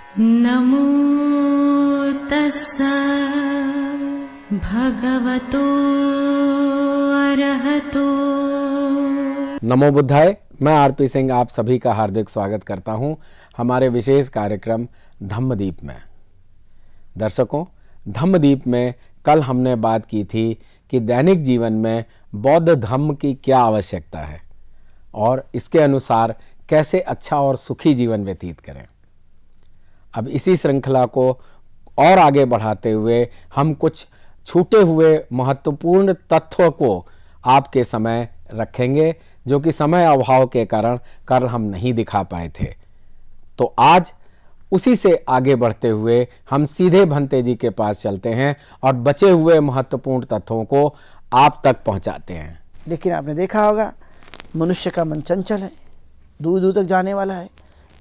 नमो तस्सा भगवतो अरहतो। नमो बुद्धाय। मैं आरपी सिंह आप सभी का हार्दिक स्वागत करता हूं हमारे विशेष कार्यक्रम धम्मदीप में। दर्शकों, धम्मदीप में कल हमने बात की थी कि दैनिक जीवन में बौद्ध धम्म की क्या आवश्यकता है और इसके अनुसार कैसे अच्छा और सुखी जीवन व्यतीत करें। अब इसी श्रृंखला को और आगे बढ़ाते हुए हम कुछ छूटे हुए महत्वपूर्ण तथ्यों को आपके समय रखेंगे जो कि समय अभाव के कारण कल हम नहीं दिखा पाए थे। तो आज उसी से आगे बढ़ते हुए हम सीधे भंते जी के पास चलते हैं और बचे हुए महत्वपूर्ण तथ्यों को आप तक पहुंचाते हैं। लेकिन आपने देखा होगा मनुष्य का मन चंचल है, दूर दूर तक जाने वाला है।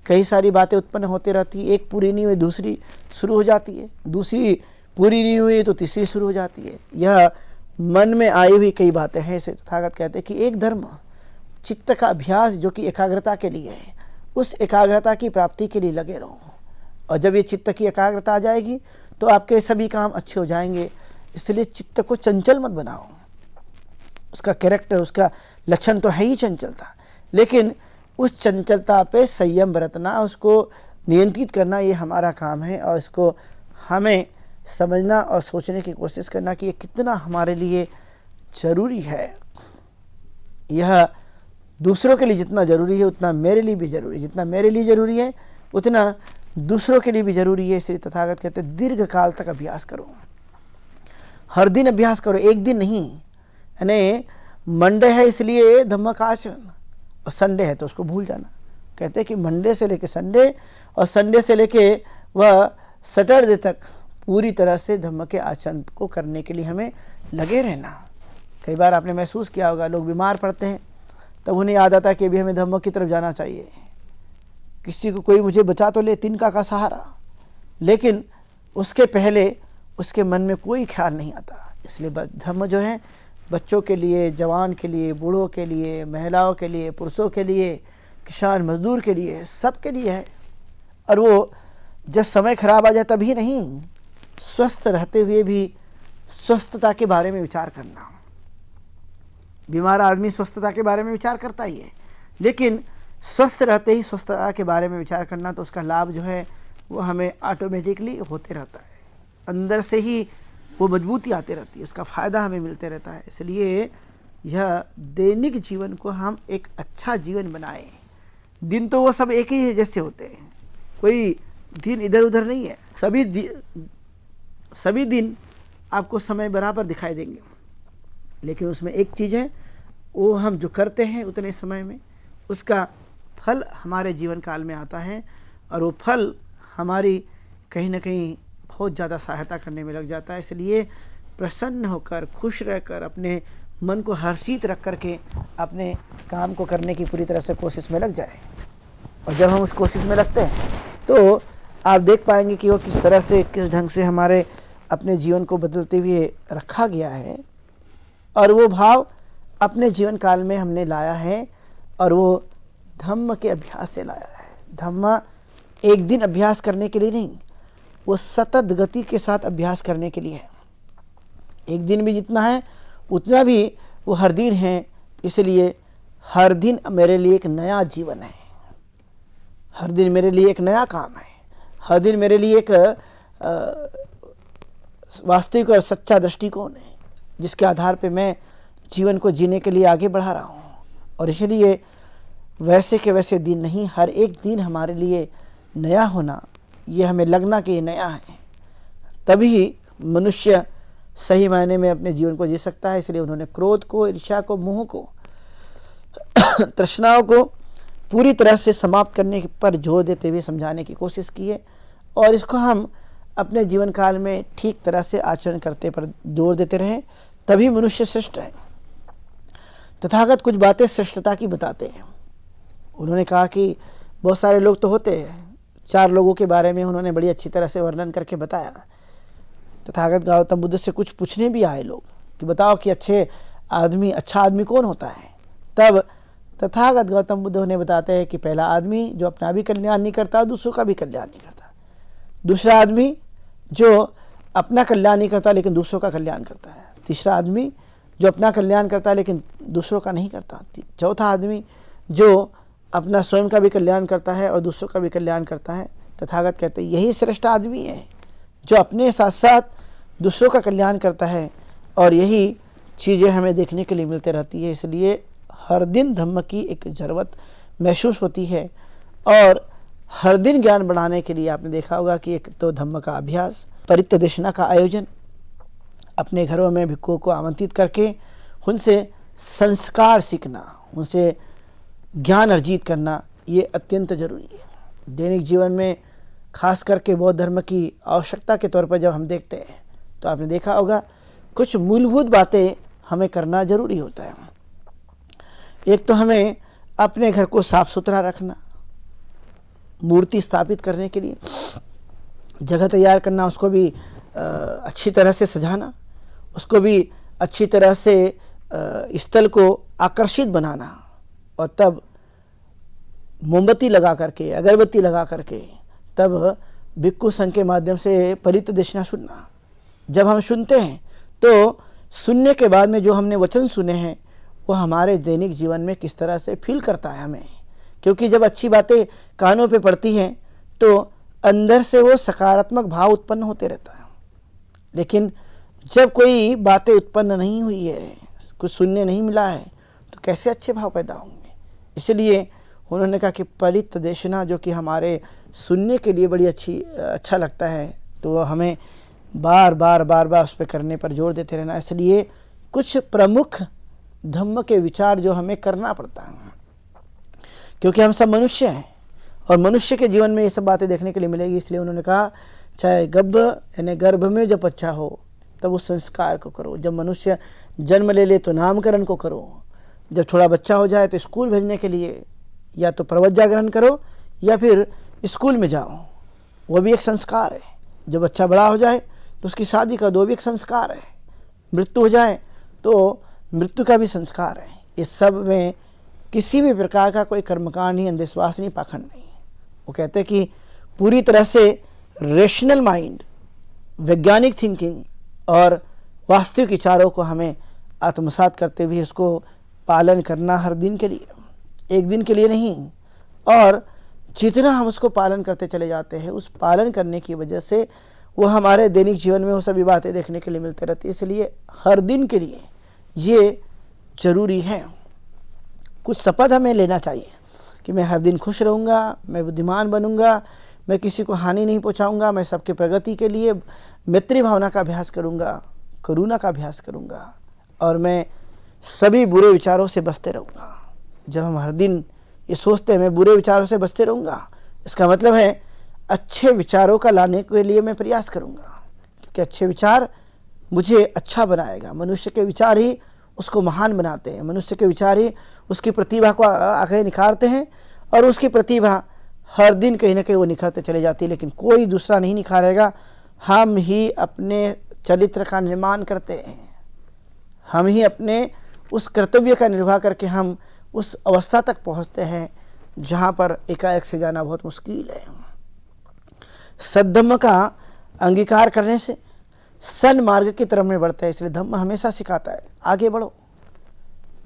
कई सारी बातें उत्पन्न होती रहती है, एक पूरी नहीं हुई दूसरी शुरू हो जाती है, दूसरी पूरी नहीं हुई तो तीसरी शुरू हो जाती है। यह मन में आई हुई कई बातें हैं। इसे तथागत कहते हैं कि एक धर्म चित्त का अभ्यास जो कि एकाग्रता के लिए है, उस एकाग्रता की प्राप्ति के लिए लगे रहो। और जब ये चित्त की एकाग्रता आ जाएगी तो आपके सभी काम अच्छे हो जाएंगे। इसलिए चित्त को चंचल मत बनाओ। उसका कैरेक्टर, उसका लक्षण तो है ही चंचलता, लेकिन उस चंचलता पे संयम बरतना, उसको नियंत्रित करना, ये हमारा काम है। और इसको हमें समझना और सोचने की कोशिश करना कि ये कितना हमारे लिए ज़रूरी है। यह दूसरों के लिए जितना ज़रूरी है उतना मेरे लिए भी ज़रूरी है, जितना मेरे लिए ज़रूरी है उतना दूसरों के लिए भी ज़रूरी है। इसलिए तथागत कहते हैं दीर्घ काल तक अभ्यास करो, हर दिन अभ्यास करो, एक दिन नहीं। यानी मंडे है इसलिए धम्म का आचरण, और संडे है तो उसको भूल जाना। कहते हैं कि मंडे से लेके संडे और संडे से लेके वह सैटरडे तक पूरी तरह से धम्म के आचरण को करने के लिए हमें लगे रहना। कई बार आपने महसूस किया होगा, लोग बीमार पड़ते हैं तब उन्हें याद आता है कि अभी हमें धम्म की तरफ जाना चाहिए। किसी को कोई मुझे बचा तो ले, तिनका का सहारा, लेकिन उसके पहले उसके मन में कोई ख्याल नहीं आता। इसलिए धम्म जो है बच्चों के लिए, जवान के लिए, बूढ़ों के लिए, महिलाओं के लिए, पुरुषों के लिए, किसान मजदूर के लिए, सब के लिए है। और वो जब समय खराब आ जाए तभी नहीं, स्वस्थ रहते हुए भी स्वस्थता के बारे में विचार करना। बीमार आदमी स्वस्थता के बारे में विचार करता ही है, लेकिन स्वस्थ रहते ही स्वस्थता के बारे में विचार करना, तो उसका लाभ जो है वो हमें ऑटोमेटिकली होते रहता है। अंदर से ही वो मजबूती आती रहती है, उसका फ़ायदा हमें मिलते रहता है। इसलिए यह दैनिक जीवन को हम एक अच्छा जीवन बनाएं। दिन तो वो सब एक ही जैसे होते हैं, कोई दिन इधर उधर नहीं है। सभी दिन आपको समय बराबर दिखाई देंगे, लेकिन उसमें एक चीज़ है, वो हम जो करते हैं उतने समय में उसका फल हमारे जीवन काल में आता है, और वो फल हमारी कहीं ना कहीं बहुत ज़्यादा सहायता करने में लग जाता है। इसलिए प्रसन्न होकर, खुश रहकर, अपने मन को हर्षित रख करके अपने काम को करने की पूरी तरह से कोशिश में लग जाए। और जब हम उस कोशिश में लगते हैं तो आप देख पाएंगे कि वो किस तरह से, किस ढंग से हमारे अपने जीवन को बदलते हुए रखा गया है, और वो भाव अपने जीवन काल में हमने लाया है, और वो धम्म के अभ्यास से लाया है। धम्म एक दिन अभ्यास करने के लिए नहीं, वो सतत गति के साथ अभ्यास करने के लिए है। एक दिन भी जितना है उतना भी वो हर दिन है। इसलिए हर दिन मेरे लिए एक नया जीवन है, हर दिन मेरे लिए एक नया काम है, हर दिन मेरे लिए एक वास्तविक और सच्चा दृष्टिकोण है, जिसके आधार पे मैं जीवन को जीने के लिए आगे बढ़ा रहा हूँ। और इसलिए वैसे के वैसे दिन नहीं, हर एक दिन हमारे लिए नया होना, ये हमें लगना कि ये नया है, तभी मनुष्य सही मायने में अपने जीवन को जी सकता है। इसलिए उन्होंने क्रोध को, ईर्ष्या को, मोह को, तृष्णाओं को पूरी तरह से समाप्त करने पर जोर देते हुए समझाने की कोशिश की है, और इसको हम अपने जीवन काल में ठीक तरह से आचरण करते पर जोर देते रहें, तभी मनुष्य श्रेष्ठ है। तथागत कुछ बातें श्रेष्ठता की बताते हैं। उन्होंने कहा कि बहुत सारे लोग तो होते हैं, 4 लोगों के बारे में उन्होंने बड़ी अच्छी तरह से वर्णन करके बताया। तथागत गौतम बुद्ध से कुछ पूछने भी आए लोग कि बताओ कि अच्छा आदमी कौन होता है। तब तथागत गौतम बुद्ध उन्हें बताते हैं कि पहला आदमी जो अपना भी कल्याण नहीं करता, दूसरों का भी कल्याण नहीं करता। दूसरा आदमी जो अपना कल्याण नहीं करता लेकिन दूसरों का कल्याण करता है। तीसरा आदमी जो अपना कल्याण करता है लेकिन दूसरों का नहीं करता। चौथा आदमी जो अपना स्वयं का भी कल्याण करता है और दूसरों का भी कल्याण करता है। तथागत कहते हैं यही श्रेष्ठ आदमी है जो अपने साथ साथ दूसरों का कल्याण करता है, और यही चीज़ें हमें देखने के लिए मिलते रहती है। इसलिए हर दिन धम्म की एक ज़रूरत महसूस होती है, और हर दिन ज्ञान बढ़ाने के लिए आपने देखा होगा कि एक तो धम्म का अभ्यास, परित्यदेशना का आयोजन, अपने घरों में भिक्षुओं को आमंत्रित करके उनसे संस्कार सीखना, उनसे ज्ञान अर्जित करना, ये अत्यंत जरूरी है। दैनिक जीवन में खास करके बौद्ध धर्म की आवश्यकता के तौर पर जब हम देखते हैं तो आपने देखा होगा कुछ मूलभूत बातें हमें करना जरूरी होता है। एक तो हमें अपने घर को साफ सुथरा रखना, मूर्ति स्थापित करने के लिए जगह तैयार करना, उसको भी अच्छी तरह से सजाना, उसको भी अच्छी तरह से स्थल को आकर्षित बनाना, और तब मोमबत्ती लगा करके, अगरबत्ती लगा करके तब भिक्षु संघ के माध्यम से परित्यदेशना सुनना। जब हम सुनते हैं तो सुनने के बाद में जो हमने वचन सुने हैं वो हमारे दैनिक जीवन में किस तरह से फील करता है हमें, क्योंकि जब अच्छी बातें कानों पे पड़ती हैं तो अंदर से वो सकारात्मक भाव उत्पन्न होते रहता है। लेकिन जब कोई बातें उत्पन्न नहीं हुई है, कुछ सुनने नहीं मिला है, तो कैसे अच्छे भाव पैदा होंगे। इसलिए उन्होंने कहा कि परित्यदेशना जो कि हमारे सुनने के लिए बड़ी अच्छा लगता है, तो वो हमें बार बार उस पर करने पर जोर देते रहना। इसलिए कुछ प्रमुख धम्म के विचार जो हमें करना पड़ता है, क्योंकि हम सब मनुष्य हैं और मनुष्य के जीवन में ये सब बातें देखने के लिए मिलेगी। इसलिए उन्होंने कहा चाहे यानी गर्भ में जब बच्चा हो तब उस संस्कार को करो, जब मनुष्य जन्म ले ले तो नामकरण को करो, जब थोड़ा बच्चा हो जाए तो स्कूल भेजने के लिए या तो प्रवज्जा ग्रहण करो या फिर स्कूल में जाओ, वो भी एक संस्कार है। जब बच्चा बड़ा हो जाए तो उसकी शादी कर दो, भी एक संस्कार है। मृत्यु हो जाए तो मृत्यु का भी संस्कार है। इस सब में किसी भी प्रकार का कोई कर्मकांड नहीं, अंधविश्वास नहीं, पाखंड नहीं। वो कहते हैं कि पूरी तरह से रेशनल माइंड, वैज्ञानिक थिंकिंग और वास्तविक विचारों को हमें आत्मसात करते हुए उसको पालन करना हर दिन के लिए, एक दिन के लिए नहीं। और जितना हम उसको पालन करते चले जाते हैं, उस पालन करने की वजह से वो हमारे दैनिक जीवन में वो सभी बातें देखने के लिए मिलते रहती है। इसलिए हर दिन के लिए ये जरूरी है। कुछ शपथ हमें लेना चाहिए कि मैं हर दिन खुश रहूँगा, मैं बुद्धिमान बनूँगा, मैं किसी को हानि नहीं पहुँचाऊँगा, मैं सबके प्रगति के लिए मैत्री भावना का अभ्यास करूँगा, करुणा का अभ्यास करूँगा, और मैं सभी बुरे विचारों से बचते रहूँगा। जब हम हर दिन ये सोचते हैं मैं बुरे विचारों से बचते रहूँगा, इसका मतलब है अच्छे विचारों का लाने के लिए मैं प्रयास करूँगा, क्योंकि अच्छे विचार मुझे अच्छा बनाएगा। मनुष्य के विचार ही उसको महान बनाते हैं, मनुष्य के विचार ही उसकी प्रतिभा को आगे निखारते हैं, और उसकी प्रतिभा हर दिन कहीं ना कहीं वो निखरते चले जाती है। लेकिन कोई दूसरा नहीं निखारेगा, हम ही अपने चरित्र का निर्माण करते हैं, हम ही अपने उस कर्तव्य का निर्वाह करके हम उस अवस्था तक पहुंचते हैं जहां पर एकाएक से जाना बहुत मुश्किल है। सद्धम्म का अंगीकार करने से सन मार्ग की तरफ में बढ़ता है। इसलिए धम्म हमेशा सिखाता है आगे बढ़ो,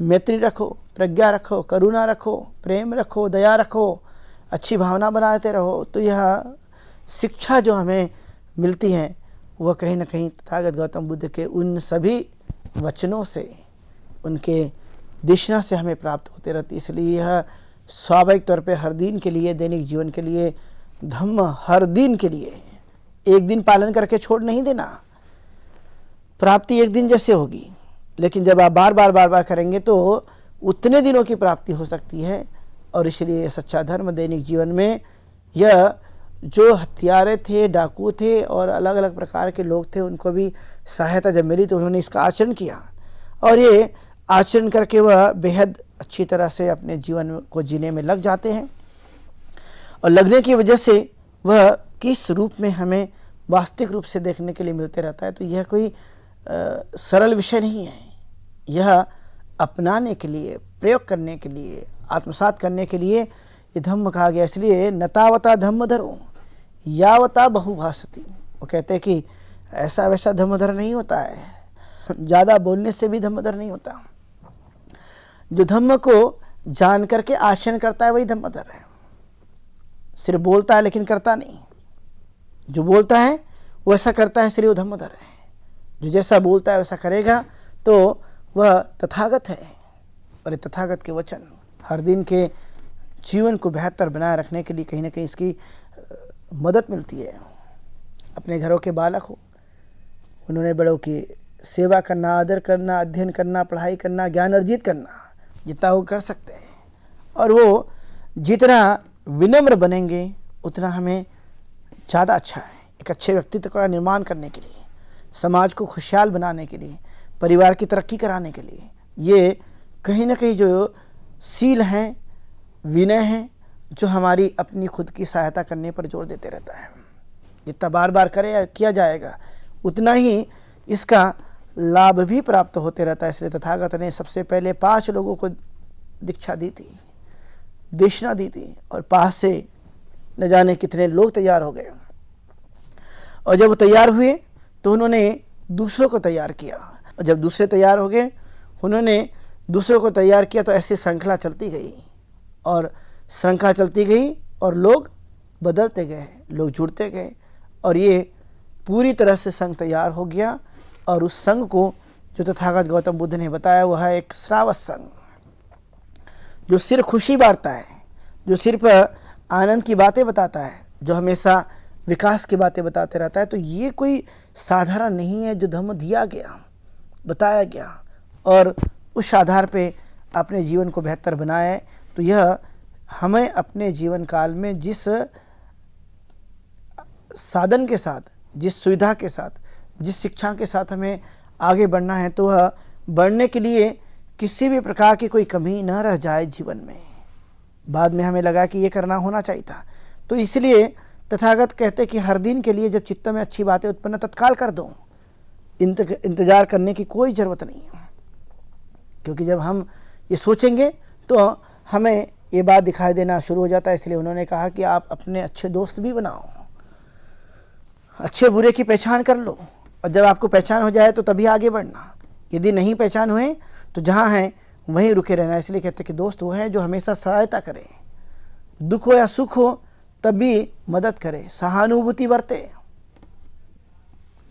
मैत्री रखो, प्रज्ञा रखो, करुणा रखो, प्रेम रखो, दया रखो, अच्छी भावना बनाते रहो। तो यह शिक्षा जो हमें मिलती है वह कहीं ना कहीं तथागत गौतम बुद्ध के उन सभी वचनों से, उनके दिशा से हमें प्राप्त होते रहती है। इसलिए यह स्वाभाविक तौर पे हर दिन के लिए, दैनिक जीवन के लिए धम्म हर दिन के लिए, एक दिन पालन करके छोड़ नहीं देना। प्राप्ति एक दिन जैसे होगी, लेकिन जब आप बार बार करेंगे तो उतने दिनों की प्राप्ति हो सकती है। और इसलिए सच्चा धर्म दैनिक जीवन में यह जो हत्यारे थे, डाकू थे और अलग अलग प्रकार के लोग थे, उनको भी सहायता जब मिली तो उन्होंने इसका आचरण किया, और ये आचरण करके वह बेहद अच्छी तरह से अपने जीवन को जीने में लग जाते हैं। और लगने की वजह से वह किस रूप में हमें वास्तविक रूप से देखने के लिए मिलते रहता है। तो यह कोई सरल विषय नहीं है, यह अपनाने के लिए, प्रयोग करने के लिए, आत्मसात करने के लिए ये धम्म कहा गया। इसलिए नतावता धम्म धरो, यावता बहुभाषति। वो कहते हैं कि ऐसा वैसा धर्मधर नहीं होता है, ज़्यादा बोलने से भी धर्मधर नहीं होता। जो धम्म को जान करके आचरण करता है वही धर्मधर है। सिर्फ बोलता है लेकिन करता नहीं। जो बोलता है वो ऐसा करता है इसलिए वो धर्मधर है। जो जैसा बोलता है वैसा करेगा तो वह तथागत है। और ये तथागत के वचन हर दिन के जीवन को बेहतर बनाए रखने के लिए कहीं ना कहीं इसकी मदद मिलती है। अपने घरों के बालक हो, उन्होंने बड़ों की सेवा करना, आदर करना, अध्ययन करना, पढ़ाई करना, ज्ञान अर्जित करना, जितना वो कर सकते हैं। और वो जितना विनम्र बनेंगे उतना हमें ज़्यादा अच्छा है। एक अच्छे व्यक्तित्व का निर्माण करने के लिए, समाज को खुशहाल बनाने के लिए, परिवार की तरक्की कराने के लिए ये कहीं ना कहीं जो सील हैं, विनय हैं, जो हमारी अपनी खुद की सहायता करने पर जोर देते रहता है। जितना बार बार करे किया जाएगा उतना ही इसका लाभ भी प्राप्त होते रहता है। इसलिए तथागत ने सबसे पहले 5 लोगों को दीक्षा दी थी, देशना दी थी, और पास से न जाने कितने लोग तैयार हो गए। और जब वो तैयार हुए तो उन्होंने दूसरों को तैयार किया, और जब दूसरे तैयार हो गए उन्होंने दूसरों को तैयार किया। तो ऐसी श्रृंखला चलती गई और श्रृंखला चलती गई और लोग बदलते गए, लोग जुड़ते गए, और ये पूरी तरह से संघ तैयार हो गया। और उस संघ को जो तथागत गौतम बुद्ध ने बताया वह है एक श्रावक संघ, जो सिर्फ खुशी बांटता है, जो सिर्फ आनंद की बातें बताता है, जो हमेशा विकास की बातें बताते रहता है। तो ये कोई साधारण नहीं है। जो धर्म दिया गया, बताया गया और उस आधार पे अपने जीवन को बेहतर बनाए, तो यह हमें अपने जीवन काल में जिस साधन के साथ, जिस सुविधा के साथ, जिस शिक्षा के साथ हमें आगे बढ़ना है, तो वह बढ़ने के लिए किसी भी प्रकार की कोई कमी न रह जाए जीवन में। बाद में हमें लगा कि ये करना होना चाहिए था, तो इसलिए तथागत कहते कि हर दिन के लिए जब चित्त में अच्छी बातें उत्पन्न तत्काल कर दो, इंतजार करने की कोई ज़रूरत नहीं है। क्योंकि जब हम ये सोचेंगे तो हमें ये बात दिखाई देना शुरू हो जाता है। इसलिए उन्होंने कहा कि आप अपने अच्छे दोस्त भी बनाओ, अच्छे बुरे की पहचान कर लो, और जब आपको पहचान हो जाए तो तभी आगे बढ़ना। यदि नहीं पहचान हुए तो जहाँ हैं वहीं रुके रहना। इसलिए कहते हैं कि दोस्त वो है जो हमेशा सहायता करे, दुख हो या सुख हो तब भी मदद करे, सहानुभूति बरते,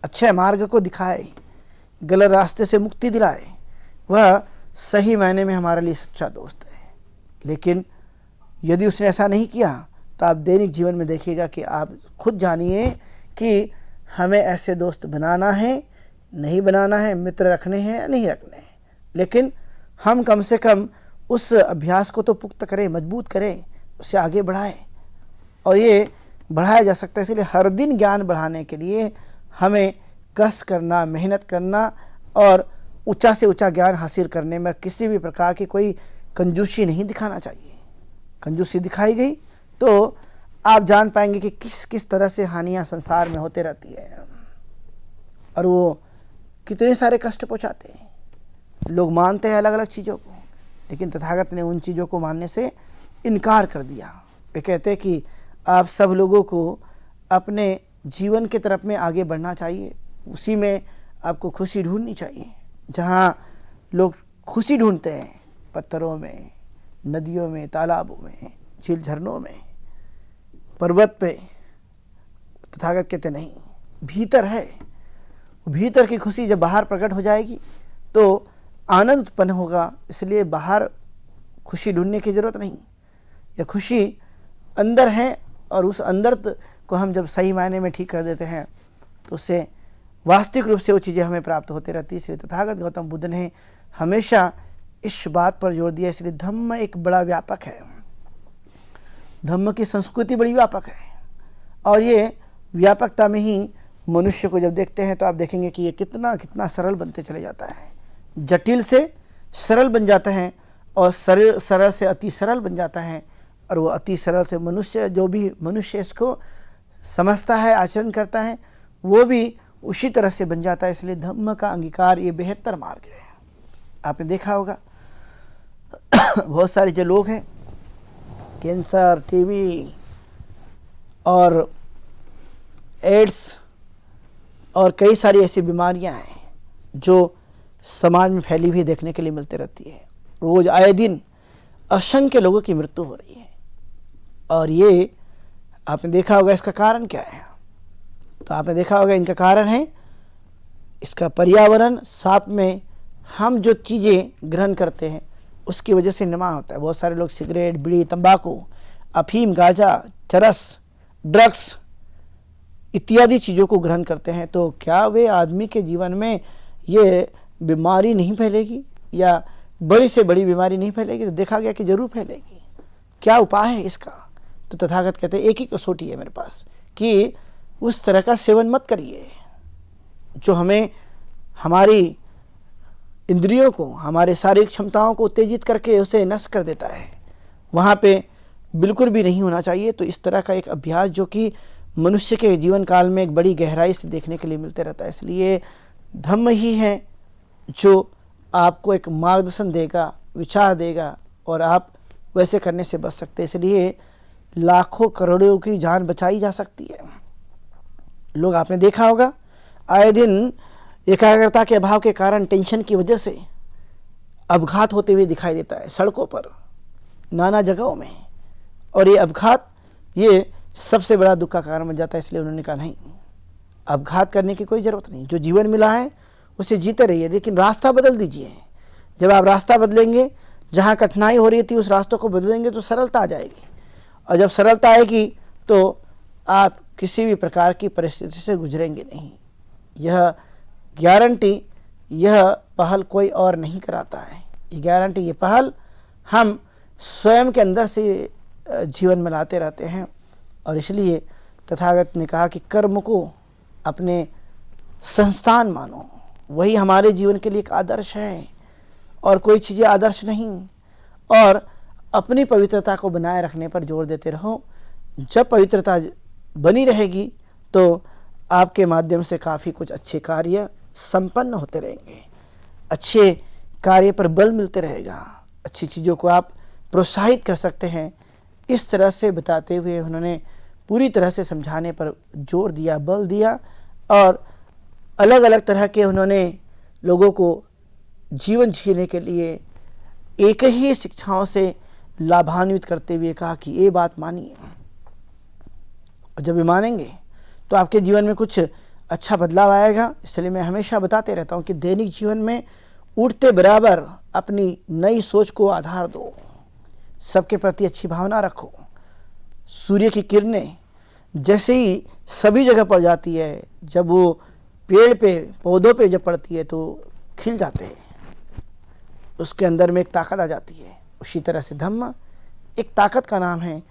अच्छे मार्ग को दिखाए, गलत रास्ते से मुक्ति दिलाए। वह सही मायने में हमारे लिए सच्चा दोस्त है। लेकिन यदि उसने ऐसा नहीं किया तो आप दैनिक जीवन में देखिएगा कि आप खुद जानिए कि हमें ऐसे दोस्त बनाना है, नहीं बनाना है, मित्र रखने हैं या नहीं रखने हैं। लेकिन हम कम से कम उस अभ्यास को तो पुख्त करें, मजबूत करें, उसे आगे बढ़ाएं। और ये बढ़ाया जा सकता है। इसलिए हर दिन ज्ञान बढ़ाने के लिए हमें कष्ट करना, मेहनत करना और ऊंचा से ऊंचा ज्ञान हासिल करने में किसी भी प्रकार की कोई कंजूसी नहीं दिखाना चाहिए। कंजूसी दिखाई गई तो आप जान पाएंगे कि किस किस तरह से हानियां संसार में होते रहती है और वो कितने सारे कष्ट पहुंचाते हैं। लोग मानते हैं अलग अलग चीज़ों को, लेकिन तथागत ने उन चीज़ों को मानने से इनकार कर दिया। वे कहते हैं कि आप सब लोगों को अपने जीवन की तरफ में आगे बढ़ना चाहिए, उसी में आपको खुशी ढूंढनी चाहिए। जहाँ लोग खुशी ढूंढते हैं, पत्थरों में, नदियों में, तालाबों में, झील झरनों में, पर्वत पे, तथागत कहते नहीं, भीतर है। भीतर की खुशी जब बाहर प्रकट हो जाएगी तो आनंद उत्पन्न होगा। इसलिए बाहर खुशी ढूंढने की ज़रूरत नहीं, यह खुशी अंदर है। और उस अंदर को हम जब सही मायने में ठीक कर देते हैं तो उससे वास्तविक रूप से वो चीज़ें हमें प्राप्त होती रहती है। इसलिए तथागत गौतम बुद्ध ने हमेशा इस बात पर जोर दिया। इसलिए धम्म एक बड़ा व्यापक है, धम्म की संस्कृति बड़ी व्यापक है, और ये व्यापकता में ही मनुष्य को जब देखते हैं तो आप देखेंगे कि ये कितना कितना सरल बनते चले जाता है। जटिल से सरल बन जाता है और सरल से अति सरल बन जाता है, और वो अति सरल से मनुष्य, जो भी मनुष्य इसको समझता है, आचरण करता है, वो भी उसी तरह से बन जाता है। इसलिए धम्म का अंगीकार ये बेहतर मार्ग है। आपने देखा होगा बहुत सारे जो लोग हैं कैंसर, टीबी और एड्स और कई सारी ऐसी बीमारियां हैं जो समाज में फैली हुई देखने के लिए मिलती रहती है। रोज आए दिन असंख्य लोगों की मृत्यु हो रही है और ये आपने देखा होगा इसका कारण क्या है। तो आपने देखा होगा इनका कारण है इसका पर्यावरण, साथ में हम जो चीज़ें ग्रहण करते हैं उसकी वजह से निर्माण होता है। बहुत सारे लोग सिगरेट, बीड़ी, तंबाकू, अफीम, गांजा, चरस, ड्रग्स इत्यादि चीज़ों को ग्रहण करते हैं। तो क्या वे आदमी के जीवन में ये बीमारी नहीं फैलेगी या बड़ी से बड़ी बीमारी नहीं फैलेगी? तो देखा गया कि जरूर फैलेगी। क्या उपाय है इसका? तो तथागत कहते हैं एक ही कसौटी है मेरे पास कि उस तरह का सेवन मत करिए जो हमें हमारी इंद्रियों को, हमारे शारीरिक क्षमताओं को उत्तेजित करके उसे नष्ट कर देता है। वहाँ पे बिल्कुल भी नहीं होना चाहिए। तो इस तरह का एक अभ्यास जो कि मनुष्य के जीवन काल में एक बड़ी गहराई से देखने के लिए मिलते रहता है। इसलिए धम्म ही है जो आपको एक मार्गदर्शन देगा, विचार देगा और आप वैसे करने से बच सकते हैं। इसलिए लाखों करोड़ों की जान बचाई जा सकती है। लोग आपने देखा होगा आए दिन एकाग्रता के अभाव के कारण, टेंशन की वजह से अपघात होते हुए दिखाई देता है सड़कों पर, नाना जगहों में। और ये अपघात ये सबसे बड़ा दुख का कारण बन जाता है। इसलिए उन्होंने कहा नहीं, अपघात करने की कोई ज़रूरत नहीं। जो जीवन मिला है उसे जीते रहिए, लेकिन रास्ता बदल दीजिए। जब आप रास्ता बदलेंगे, जहाँ कठिनाई हो रही थी उस रास्तों को बदलेंगे तो सरलता आ जाएगी। और जब सरलता आएगी तो आप किसी भी प्रकार की परिस्थिति से गुजरेंगे नहीं। यह गारंटी, यह पहल कोई और नहीं कराता है। ये गारंटी, ये पहल हम स्वयं के अंदर से जीवन में लाते रहते हैं। और इसलिए तथागत ने कहा कि कर्म को अपने संस्थान मानो, वही हमारे जीवन के लिए एक आदर्श है और कोई चीज़ें आदर्श नहीं। और अपनी पवित्रता को बनाए रखने पर जोर देते रहो। जब पवित्रता बनी रहेगी तो आपके माध्यम से काफ़ी कुछ अच्छे कार्य संपन्न होते रहेंगे, अच्छे कार्य पर बल मिलते रहेगा, अच्छी चीज़ों को आप प्रोत्साहित कर सकते हैं। इस तरह से बताते हुए उन्होंने पूरी तरह से समझाने पर जोर दिया, बल दिया और अलग अलग तरह के उन्होंने लोगों को जीवन जीने के लिए एक ही शिक्षाओं से लाभान्वित करते हुए कहा कि ये बात मानिए। और जब ये मानेंगे तो आपके जीवन में कुछ अच्छा बदलाव आएगा। इसलिए मैं हमेशा बताते रहता हूँ कि दैनिक जीवन में उठते बराबर अपनी नई सोच को आधार दो, सबके प्रति अच्छी भावना रखो। सूर्य की किरणें जैसे ही सभी जगह पड़ जाती है, जब वो पेड़ पे, पौधों पे जब पड़ती है तो खिल जाते हैं, उसके अंदर में एक ताकत आ जाती है। उसी तरह से धम्म एक ताकत का नाम है।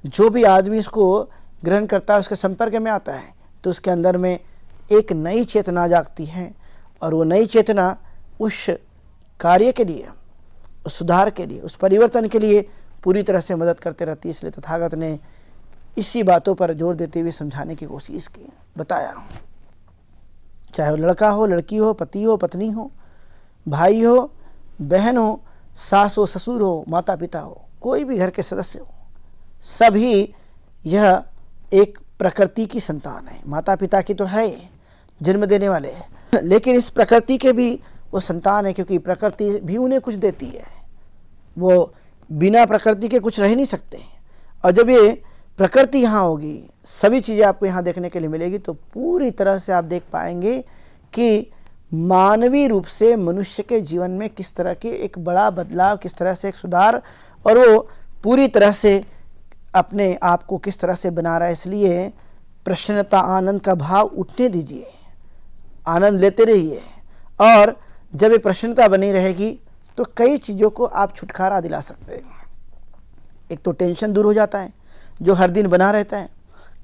जो भी आदमी इसको ग्रहण करता है, उसके संपर्क में आता है, तो उसके अंदर में एक नई चेतना जागती है और वो नई चेतना उस कार्य के लिए, उस सुधार के लिए, उस परिवर्तन के लिए पूरी तरह से मदद करते रहती है। इसलिए तथागत ने इसी बातों पर जोर देते हुए समझाने की कोशिश की, बताया। चाहे वो लड़का हो, लड़की हो, पति हो, पत्नी हो, भाई हो, बहन हो, सास हो, ससुर हो, माता पिता हो, कोई भी घर के सदस्य हो, सभी यह एक प्रकृति की संतान है। माता पिता की तो है, जन्म देने वाले हैं, लेकिन इस प्रकृति के भी वो संतान है, क्योंकि प्रकृति भी उन्हें कुछ देती है। वो बिना प्रकृति के कुछ रह नहीं सकते। और जब ये प्रकृति यहाँ होगी, सभी चीज़ें आपको यहाँ देखने के लिए मिलेगी, तो पूरी तरह से आप देख पाएंगे कि मानवीय रूप से मनुष्य के जीवन में किस तरह के एक बड़ा बदलाव, किस तरह से एक सुधार, और वो पूरी तरह से अपने आप को किस तरह से बना रहा है। इसलिए प्रसन्नता, आनंद का भाव उठने दीजिए, आनंद लेते रहिए। और जब ये प्रसन्नता बनी रहेगी तो कई चीज़ों को आप छुटकारा दिला सकते हैं। एक तो टेंशन दूर हो जाता है जो हर दिन बना रहता है,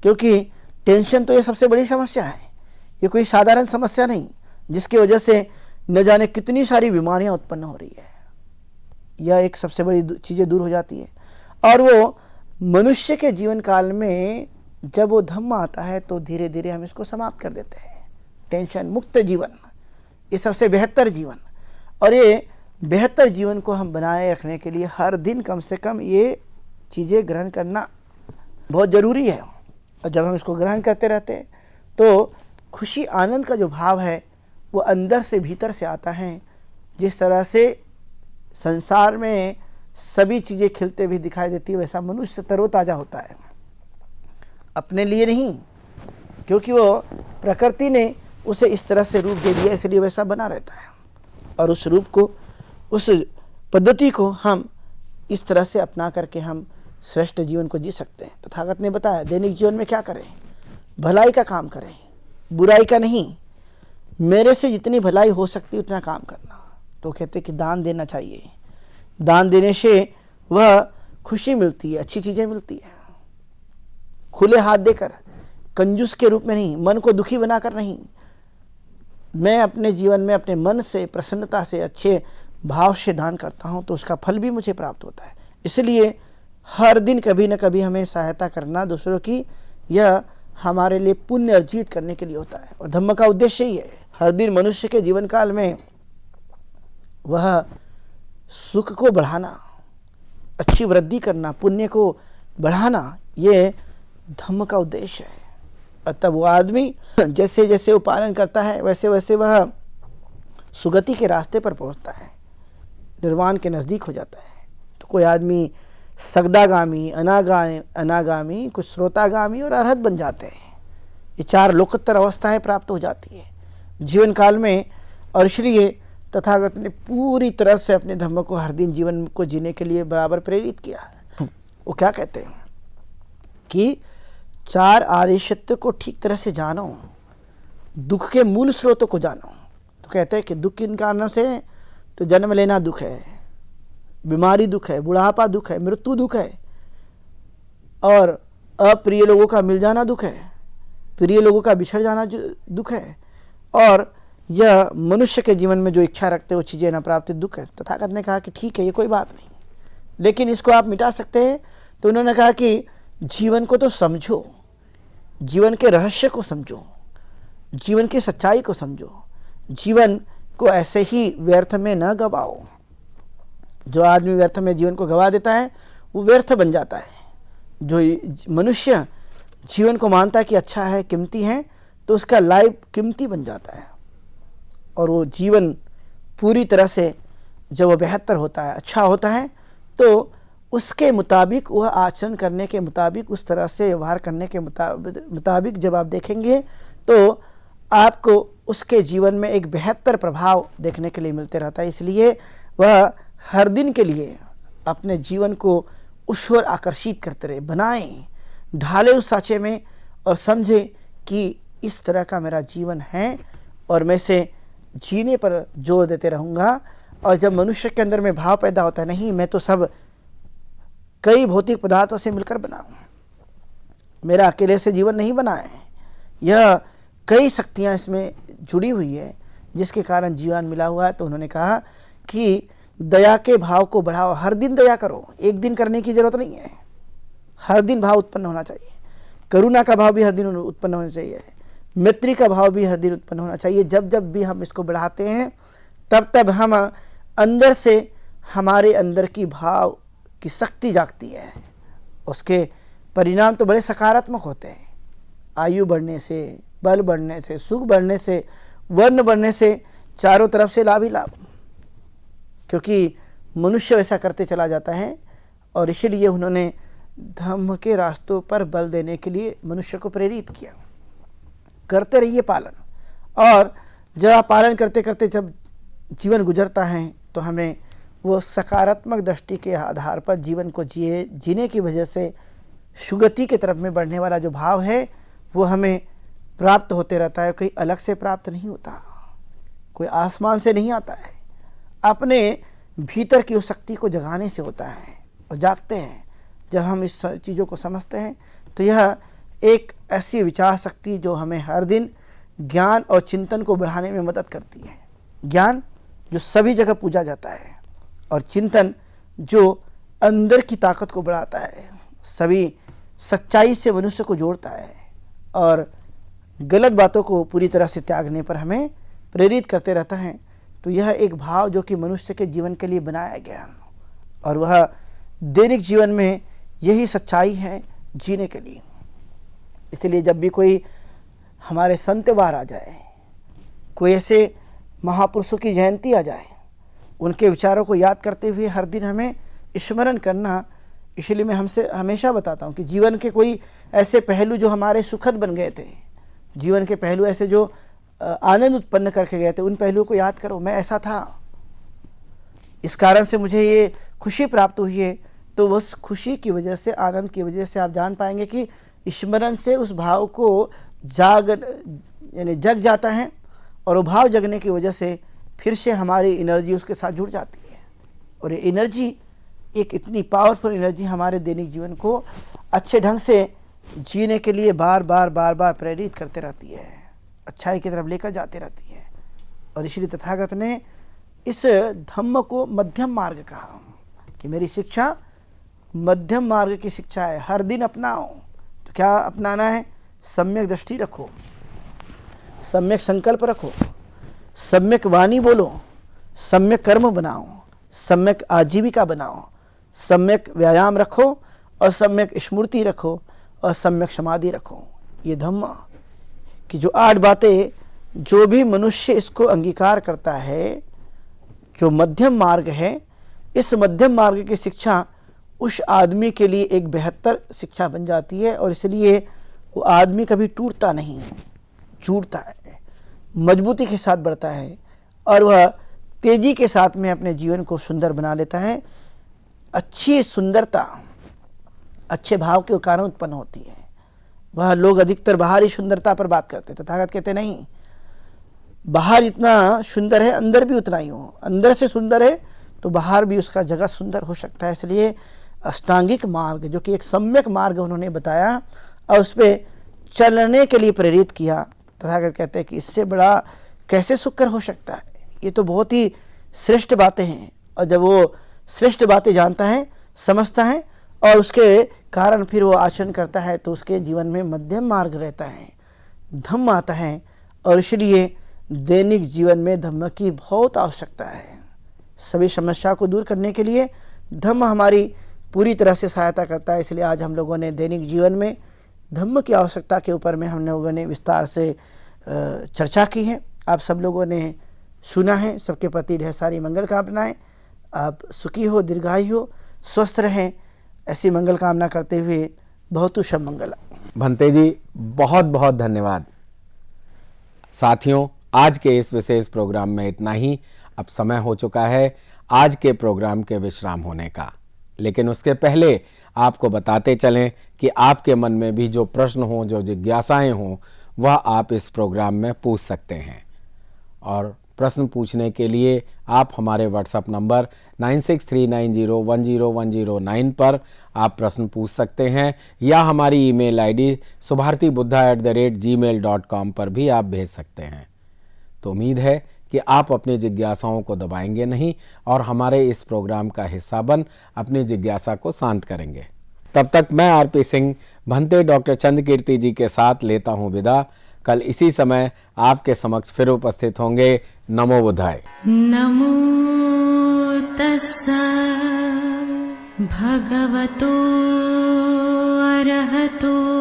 क्योंकि टेंशन तो ये सबसे बड़ी समस्या है। ये कोई साधारण समस्या नहीं, जिसकी वजह से न जाने कितनी सारी बीमारियां उत्पन्न हो रही है। यह एक सबसे बड़ी चीज़ें दूर हो जाती है। और वो मनुष्य के जीवन काल में जब वो धम्म आता है तो धीरे धीरे हम इसको समाप्त कर देते हैं। टेंशन मुक्त जीवन, ये सबसे बेहतर जीवन। और ये बेहतर जीवन को हम बनाए रखने के लिए हर दिन कम से कम ये चीज़ें ग्रहण करना बहुत ज़रूरी है। और जब हम इसको ग्रहण करते रहते हैं तो खुशी आनंद का जो भाव है वो अंदर से भीतर से आता है। जिस तरह से संसार में सभी चीज़ें खिलते हुए दिखाई देती है, वैसा मनुष्य तरोताज़ा होता है, अपने लिए नहीं, क्योंकि वो प्रकृति ने उसे इस तरह से रूप दे दिया, इसलिए वैसा बना रहता है। और उस रूप को, उस पद्धति को हम इस तरह से अपना करके हम श्रेष्ठ जीवन को जी सकते हैं। तथागत ने बताया दैनिक जीवन में क्या करें, भलाई का काम करें, बुराई का नहीं। मेरे से जितनी भलाई हो सकती है उतना काम करना। तो कहते कि दान देना चाहिए, दान देने से वह खुशी मिलती है, अच्छी चीज़ें मिलती हैं। खुले हाथ देकर, कंजूस के रूप में नहीं, मन को दुखी बनाकर नहीं। मैं अपने जीवन में अपने मन से, प्रसन्नता से, अच्छे भाव से दान करता हूँ तो उसका फल भी मुझे प्राप्त होता है। इसलिए हर दिन कभी न कभी हमें सहायता करना दूसरों की, यह हमारे लिए पुण्य अर्जित करने के लिए होता है। और धम्म का उद्देश्य ही है, हर दिन मनुष्य के जीवन काल में वह सुख को बढ़ाना, अच्छी वृद्धि करना, पुण्य को बढ़ाना, ये धम्म का उद्देश्य है। और तब वो आदमी जैसे जैसे वो पालन करता है वैसे वैसे वह सुगति के रास्ते पर पहुंचता है, निर्वाण के नज़दीक हो जाता है। तो कोई आदमी सगदागामी, अनागामी, कुछ श्रोतागामी और अरहत बन जाते हैं। ये चार लोकोत्तर अवस्थाएं प्राप्त हो जाती है जीवन काल में। और इसलिए तथागत ने पूरी तरह से अपने धम्म को हर दिन जीवन को जीने के लिए बराबर प्रेरित किया। वो क्या कहते हैं कि चार आर्य सत्य को ठीक तरह से जानो, दुख के मूल स्रोतों को जानो। तो कहते हैं कि दुख किन कारणों से, तो जन्म लेना दुख है, बीमारी दुख है, बुढ़ापा दुख है, मृत्यु दुख है, और अप्रिय लोगों का मिल जाना दुख है, प्रिय लोगों का बिछड़ जाना दुख है, और यह मनुष्य के जीवन में जो इच्छा रखते वो चीज़ें न प्राप्ति दुख है। तथागत ने कहा कि ठीक है, ये कोई बात नहीं, लेकिन इसको आप मिटा सकते हैं। तो उन्होंने कहा कि जीवन को तो समझो, जीवन के रहस्य को समझो, जीवन की सच्चाई को समझो, जीवन को ऐसे ही व्यर्थ में न गवाओ। जो आदमी व्यर्थ में जीवन को गवा देता है वो व्यर्थ बन जाता है। जो मनुष्य जीवन को मानता है कि अच्छा है, कीमती है, तो उसका लाइफ कीमती बन जाता है, और वो जीवन पूरी तरह से जब वो बेहतर होता है, अच्छा होता है, तो उसके मुताबिक वह आचरण करने के मुताबिक, उस तरह से व्यवहार करने के मुताबिक जब आप देखेंगे तो आपको उसके जीवन में एक बेहतर प्रभाव देखने के लिए मिलते रहता है। इसलिए वह हर दिन के लिए अपने जीवन को उस ओर आकर्षित करते रहे, बनाएं, ढाले उस साँचे में, और समझे कि इस तरह का मेरा जीवन है और मैं इसे जीने पर जोर देते रहूँगा। और जब मनुष्य के अंदर में भाव पैदा होता है, नहीं मैं तो सब कई भौतिक पदार्थों से मिलकर बना हूँ, मेरा अकेले से जीवन नहीं बना है, यह कई शक्तियाँ इसमें जुड़ी हुई है जिसके कारण जीवन मिला हुआ है। तो उन्होंने कहा कि दया के भाव को बढ़ाओ, हर दिन दया करो, एक दिन करने की जरूरत नहीं है, हर दिन भाव उत्पन्न होना चाहिए। करुणा का भाव भी हर दिन उत्पन्न होना चाहिए, मैत्री का भाव भी हर दिन उत्पन्न होना चाहिए। जब जब भी हम इसको बढ़ाते हैं तब तब हम अंदर से, हमारे अंदर की भाव की शक्ति जागती है, उसके परिणाम तो बड़े सकारात्मक होते हैं। आयु बढ़ने से, बल बढ़ने से, सुख बढ़ने से, वर्ण बढ़ने से, चारों तरफ से लाभ ही लाभ, क्योंकि मनुष्य वैसा करते चला जाता है। और इसीलिए उन्होंने धम्म के रास्तों पर बल देने के लिए मनुष्य को प्रेरित किया। करते रहिए पालन, और जब आप पालन करते करते जब जीवन गुजरता है तो हमें वो सकारात्मक दृष्टि के आधार पर जीवन को जीने की वजह से सुगति की तरफ में बढ़ने वाला जो भाव है वो हमें प्राप्त होते रहता है। कोई अलग से प्राप्त नहीं होता, कोई आसमान से नहीं आता है, अपने भीतर की उस शक्ति को जगाने से होता है। और जागते हैं जब हम इस चीज़ों को समझते हैं तो यह एक ऐसी विचार शक्ति जो हमें हर दिन ज्ञान और चिंतन को बढ़ाने में मदद करती है। ज्ञान जो सभी जगह पूजा जाता है, और चिंतन जो अंदर की ताकत को बढ़ाता है, सभी सच्चाई से मनुष्य को जोड़ता है, और गलत बातों को पूरी तरह से त्यागने पर हमें प्रेरित करते रहता है। तो यह एक भाव जो कि मनुष्य के जीवन के लिए बनाया गया, और वह दैनिक जीवन में यही सच्चाई है जीने के लिए। इसलिए जब भी कोई हमारे संत बार आ जाए, कोई ऐसे महापुरुषों की जयंती आ जाए, उनके विचारों को याद करते हुए हर दिन हमें स्मरण करना। इसलिए मैं हमसे हमेशा बताता हूँ कि जीवन के कोई ऐसे पहलू जो हमारे सुखद बन गए थे, जीवन के पहलू ऐसे जो आनंद उत्पन्न करके गए थे, उन पहलुओं को याद करो। मैं ऐसा था, इस कारण से मुझे ये खुशी प्राप्त हुई है। तो उस खुशी की वजह से, आनंद की वजह से आप जान पाएंगे कि स्मरण से उस भाव को जग जाता है, और वो भाव जगने की वजह से फिर से हमारी एनर्जी उसके साथ जुड़ जाती है। और ये एनर्जी एक इतनी पावरफुल एनर्जी हमारे दैनिक जीवन को अच्छे ढंग से जीने के लिए बार बार प्रेरित करते रहती है, अच्छाई की तरफ लेकर जाते रहती है। और इसलिए तथागत ने इस धम्म को मध्यम मार्ग कहा कि मेरी शिक्षा मध्यम मार्ग की शिक्षा है, हर दिन अपनाओ। तो क्या अपनाना है? सम्यक दृष्टि रखो, सम्यक संकल्प रखो, सम्यक वाणी बोलो, सम्यक कर्म बनाओ, सम्यक आजीविका बनाओ, सम्यक व्यायाम रखो, और सम्यक स्मृति रखो, और सम्यक समाधि रखो। ये धम्म की जो 8 बातें, जो भी मनुष्य इसको अंगीकार करता है, जो मध्यम मार्ग है, इस मध्यम मार्ग की शिक्षा उस आदमी के लिए एक बेहतर शिक्षा बन जाती है। और इसलिए वो आदमी कभी टूटता नहीं, जुड़ता है, मजबूती के साथ बढ़ता है, और वह तेजी के साथ में अपने जीवन को सुंदर बना लेता है। अच्छी सुंदरता अच्छे भाव के कारण उत्पन्न होती है। वह लोग अधिकतर बाहरी सुंदरता पर बात करते, तथागत कहते नहीं, बाहर जितना सुंदर है अंदर भी उतना ही हो। अंदर से सुंदर है तो बाहर भी उसका जगत सुंदर हो सकता है। इसलिए अष्टांगिक मार्ग, जो कि एक सम्यक मार्ग उन्होंने बताया और उस पर चलने के लिए प्रेरित किया। तथागत कहते हैं कि इससे बड़ा कैसे सुखकर हो सकता है। ये तो बहुत ही श्रेष्ठ बातें हैं। और जब वो श्रेष्ठ बातें जानता है, समझता है, और उसके कारण फिर वो आचरण करता है, तो उसके जीवन में मध्यम मार्ग रहता है, धम्म आता है। और इसलिए दैनिक जीवन में धम्म की बहुत आवश्यकता है। सभी समस्या को दूर करने के लिए धम्म हमारी पूरी तरह से सहायता करता है। इसलिए आज हम लोगों ने दैनिक जीवन में धम्म की आवश्यकता के ऊपर में हम लोगों ने विस्तार से चर्चा की है। आप सब लोगों ने सुना है। सबके प्रति ढेर सारी मंगल कामनाएं। आप सुखी हो, दीर्घायु हो, स्वस्थ रहें, ऐसी मंगल कामना करते हुए बहुत शुभ मंगल। भंते जी, बहुत बहुत धन्यवाद। साथियों, आज के इस विशेष प्रोग्राम में इतना ही। अब समय हो चुका है आज के प्रोग्राम के विश्राम होने का, लेकिन उसके पहले आपको बताते चलें कि आपके मन में भी जो प्रश्न हो, जो जिज्ञासाएं हों, वह आप इस प्रोग्राम में पूछ सकते हैं। और प्रश्न पूछने के लिए आप हमारे व्हाट्सएप नंबर 9639010109 पर आप प्रश्न पूछ सकते हैं, या हमारी ईमेल आईडी subhartibuddha@gmail.com पर भी आप भेज सकते हैं। तो उम्मीद है कि आप अपनी जिज्ञासाओं को दबाएंगे नहीं और हमारे इस प्रोग्राम का हिस्सा बन अपनी जिज्ञासा को शांत करेंगे। तब तक मैं आरपी सिंह भंते डॉक्टर चंद्रकीर्ति जी के साथ लेता हूं विदा। कल इसी समय आपके समक्ष फिर उपस्थित होंगे। नमो बुद्धाय। नमो तस्सा भगवतो अरहतो